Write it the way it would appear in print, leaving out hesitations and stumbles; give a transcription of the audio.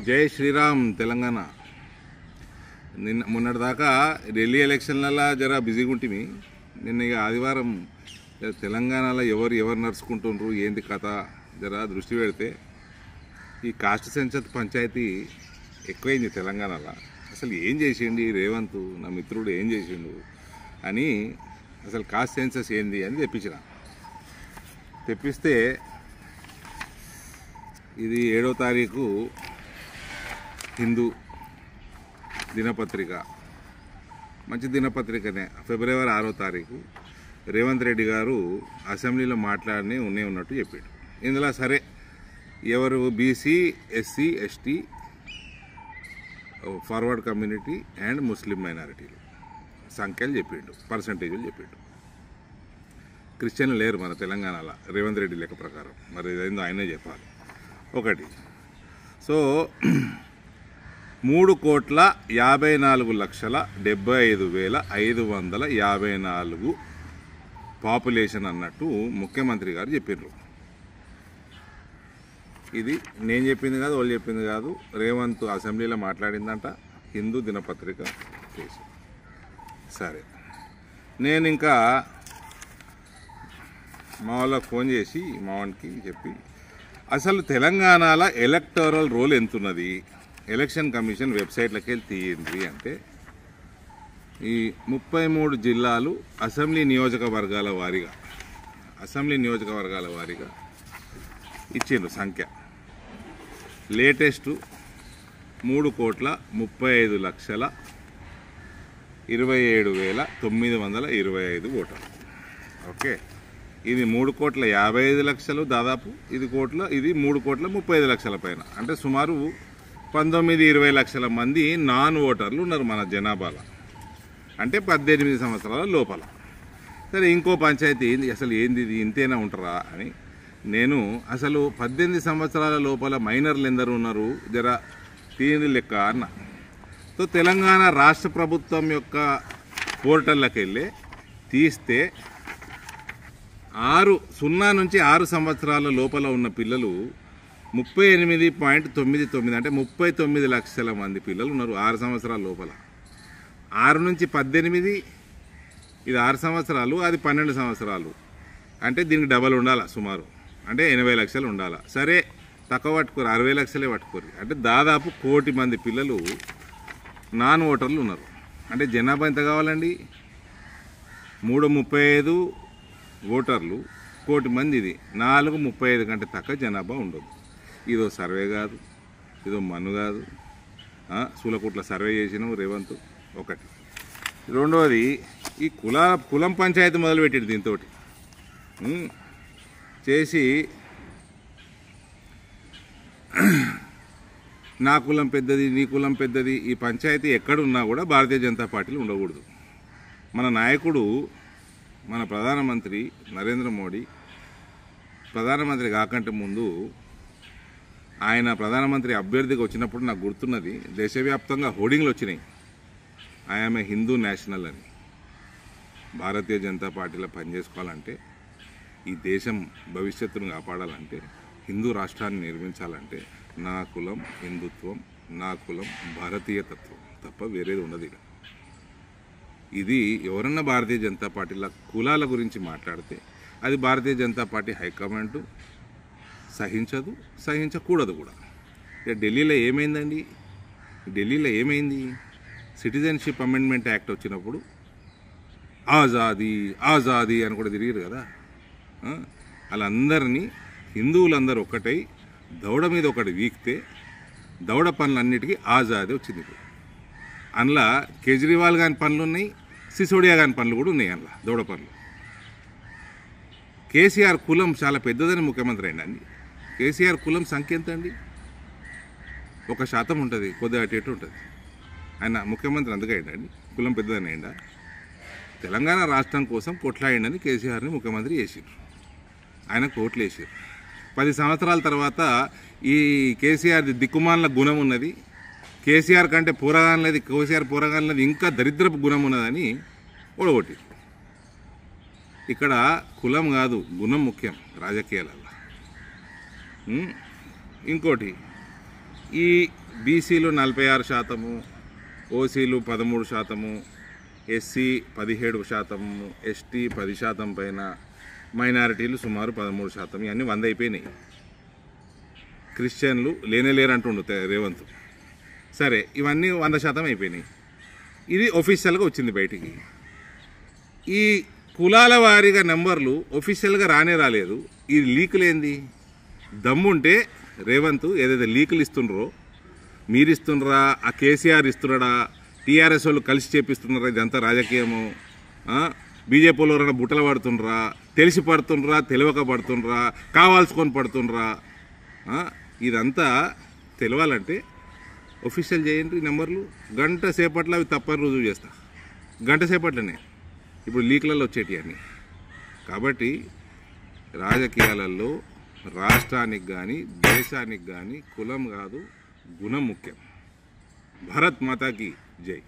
జై శ్రీరామ్ తెలంగాణ. మొన్నటిదాకా ఢిల్లీ ఎలక్షన్లలో జర బిజీగా ఉంటుంది. నిన్న ఇక ఆదివారం తెలంగాణలో ఎవరు నడుచుకుంటుండ్రు ఏంది కథ జర దృష్టి పెడితే ఈ కాస్ట్ సెన్సస్ పంచాయతీ ఎక్కువైంది తెలంగాణలో. అసలు ఏం చేసిండు రేవంత్ నా మిత్రుడు, ఏం చేసిండు అని అసలు కాస్ట్ సెన్సస్ ఏంది అని తెప్పిస్తే ఇది 7వ తారీఖు హిందూ దినపత్రిక, మంచి దినపత్రికనే. ఫిబ్రవరి 6వ తారీఖు రేవంత్ రెడ్డి గారు అసెంబ్లీలో మాట్లాడి ఉన్నట్టు చెప్పాడు. ఇందులో సరే ఎవరు BC, SC, ST, forward community and Muslim మైనారిటీలు సంఖ్యలు చెప్పిండు, పర్సంటేజీలు చెప్పిండు. క్రిస్టియన్లు లేరు మన తెలంగాణలో రేవంత్ రెడ్డి లెక్క ప్రకారం. మరి ఇదేందో ఆయనే చెప్పాలి. ఒకటి, సో 3,54,75,554 పాపులేషన్ అన్నట్టు ముఖ్యమంత్రి గారు చెప్పారు. ఇది నేను చెప్పింది కాదు, వాళ్ళు చెప్పింది కాదు, రేవంత్ అసెంబ్లీలో మాట్లాడిందంట, హిందూ దినపత్రిక చేసి. సరే, నేను ఇంకా మా వాళ్ళకి ఫోన్ చేసి మా వానికి చెప్పి అసలు తెలంగాణలో ఎలక్టోరల్ రోల్ ఎంతున్నది, ఎలక్షన్ కమిషన్ వెబ్సైట్లకి వెళ్ళి తీయండి అంటే ఈ 33 జిల్లాలు అసెంబ్లీ నియోజకవర్గాల వారీగా ఇచ్చిండ్రు సంఖ్య. లేటెస్ట్ 3,27,27,925 ఓటర్లు. ఓకే, ఇది 3,55,00,000 దాదాపు, ఇది 3,35,00,000 పైన, అంటే సుమారు 19-20 లక్షల మంది నాన్ ఓటర్లు ఉన్నారు మన జనాభాలో, అంటే 18 సంవత్సరాల లోపల. సరే, ఇంకో పంచాయతీ ఏంది అసలు, ఏంది ఇది, ఇంతేనా ఉంటారా అని నేను అసలు 18 సంవత్సరాల లోపల మైనర్లు ఎందరు ఉన్నారు జర తీని లెక్క అన్న. సో తెలంగాణ రాష్ట్ర ప్రభుత్వం యొక్క పోర్టల్లోకి వెళ్ళి తీస్తే 0 నుంచి 6 సంవత్సరాల లోపల ఉన్న పిల్లలు 38.99, అంటే 39 లక్షల మంది పిల్లలు ఉన్నారు 6 సంవత్సరాల లోపల. 6 నుంచి 18 ఇది 6 సంవత్సరాలు, అది 12 సంవత్సరాలు, అంటే దీనికి డబల్ ఉండాలి సుమారు, అంటే 80 లక్షలు ఉండాలి. సరే, తక్కువ పట్టుకోరు, 60 లక్షలే పట్టుకోరు, అంటే దాదాపు 1 కోటి మంది పిల్లలు నాన్ ఓటర్లు ఉన్నారు. అంటే జనాభా ఎంత కావాలండి, 335 ఓటర్లు 1 కోటి మంది, ఇది 435 కంటే తక్కువ జనాభా ఉండదు. ఇదో సర్వే కాదు, ఇదో మన్ను కాదు, సూలకుట్ల సర్వే చేసినాం రేవంత్. ఒకటి. రెండవది, ఈ కులం పంచాయతీ మొదలుపెట్టాడు దీంతో చేసి, నా కులం పెద్దది, నీ కులం పెద్దది, ఈ పంచాయతీ ఎక్కడున్నా కూడా భారతీయ జనతా పార్టీలో ఉండకూడదు. మన నాయకుడు, మన ప్రధానమంత్రి నరేంద్ర మోడీ ప్రధానమంత్రి కాకంటే ముందు ఆయన ప్రధానమంత్రి అభ్యర్థిగా వచ్చినప్పుడు నాకు గుర్తున్నది, దేశవ్యాప్తంగా హోర్డింగ్లు వచ్చినాయి, ఆమె హిందూ నేషనల్ అని. భారతీయ జనతా పార్టీలో పనిచేసుకోవాలంటే, ఈ దేశం భవిష్యత్తును కాపాడాలంటే, హిందూ రాష్ట్రాన్ని నిర్మించాలంటే నా కులం హిందుత్వం, నా కులం భారతీయ తత్వం తప్ప వేరేది ఉండదు. ఇది ఎవరన్నా భారతీయ జనతా పార్టీల కులాల గురించి మాట్లాడితే అది భారతీయ జనతా పార్టీ హైకమాండ్ సహించదు, సహించకూడదు కూడా. ఇక ఢిల్లీలో ఏమైంది, సిటిజన్షిప్ అమెండ్మెంట్ యాక్ట్ వచ్చినప్పుడు ఆజాదీ అని కూడా తిరిగారు కదా. వాళ్ళందరినీ హిందువులందరూ ఒక్కటై దౌడ మీద ఒకటి వీక్తే దౌడ పనులన్నిటికీ ఆజాదీ వచ్చింది. ఇప్పుడు అందులో కేజ్రీవాల్ గాని పనులు ఉన్నాయి, సిసోడియా గాని పనులు కూడా ఉన్నాయి అందులో, దౌడ పనులు. కేసీఆర్ కులం చాలా పెద్దదని ముఖ్యమంత్రి అయిందండి. కేసీఆర్ కులం సంఖ్య ఎంత అండి, 1% ఉంటుంది, కొద్దిగా అటు ఇటు ఉంటుంది. ఆయన ముఖ్యమంత్రి అందుకే అయిందండి, కులం పెద్దదని అయిందా. తెలంగాణ రాష్ట్రం కోసం కొట్లాడిండని కేసీఆర్ని ముఖ్యమంత్రి చేసారు, ఆయన కోట్లు వేసారు. 10 సంవత్సరాల తర్వాత ఈ కేసీఆర్ది దిక్కుమాల గుణం ఉన్నది, కేసీఆర్ కంటే కేసీఆర్ పోరగానలేదు, ఇంకా దరిద్రపు గుణం ఉన్నదని ఓడగొట్టి. ఇక్కడ కులం కాదు, గుణం ముఖ్యం రాజకీయాలలో. ఇంకోటి, ఈ బీసీలు 46%, ఓసీలు 13%, ఎస్సీ 17%, ఎస్టీ 10% పైన, మైనారిటీలు సుమారు 13%. ఇవన్నీ 100 అయిపోయినాయి. క్రిస్టియన్లు లేనేలేరు అంటుండు రేవంత్. సరే, ఇవన్నీ 100% అయిపోయినాయి. ఇది ఒఫీషియల్గా వచ్చింది బయటికి. ఈ కులాల వారీగా నెంబర్లు ఒఫీషియల్గా రాలేదు. ఈ లీకులు ఏంది? దమ్ముంటే రేవంత్ ఏదైతే లీకులు ఇస్తుండ్రో, మీరు ఇస్తుండ్రా, ఆ కేసీఆర్ ఇస్తున్నాడా, టీఆర్ఎస్ వాళ్ళు కలిసి చేపిస్తున్నారా, ఇదంతా రాజకీయము, బీజేపీ వాళ్ళు ఎవరైనా బుట్టలు పడుతుండ్రా, తెలిసి పడుతుండ్రా, తెలియక పడుతుండ్రా, కావాల్సుకొని పడుతుండ్రా, ఇదంతా తెలవాలంటే ఒఫీషియల్ చేయండి నెంబర్లు. గంట సేపట్లో అవి తప్పని రుజువు చేస్తా. గంట సేపట్లోనే ఇప్పుడు లీక్లలో వచ్చేటి అన్నీ. కాబట్టి రాజకీయాలలో రాష్ట్రానికి కానీ దేశానికి కానీ కులం కాదు, గుణం ముఖ్యం. భారత్ మాతాకి జై.